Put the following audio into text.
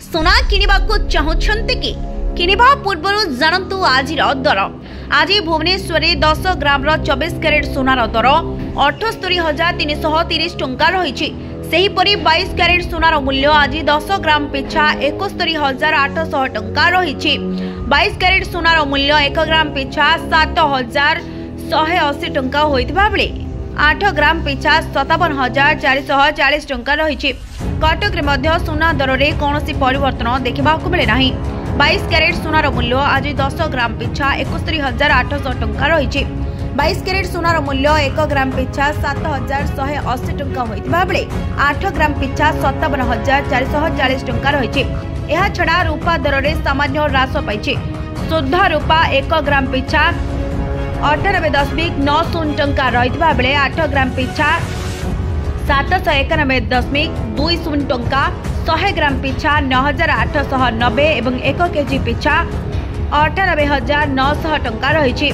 सोना किनिबाकु चाहुछन्ते कि किनिबा पूर्वरु जानन्तु आजिर दर। आज भुवनेश्वर 10 ग्राम 24 कैरेट सोनार दर 78,330 टंका रही। सेहीपरि 22 कैरेट सोनार मूल्य आज 10 ग्राम पिछा 71,800 टंका रही। 22 कैरेट सोनार मूल्य 1 ग्राम पिछा 7,180 टंका होइतबा बेले 8 ग्राम पिछा 57,440 टंका रही। कटक रे मध्य सोना दर रे कौनसी परिवर्तन देखा मिले ना। 22 कैरेट सोनार मूल्य आज 10 ग्राम पिछा 71,800 टंका रही। 22 कैरेट सोनार मूल्य 1 ग्राम पिछा 7,180 टंका होइतबा बेले 8 ग्राम पिछा 57,440 टंका रही। यह छड़ा रूपा दर रे सामान्य ह्रास पाइछि। शुद्ध रूपा 1 ग्राम पिछा 98.90 टंका रहितबा बेले 8 ग्राम पिछा 791.20 टंका, 100 ग्राम पिछा 9,890 एवं 1 केजी पिछा 98,900 टंका रही।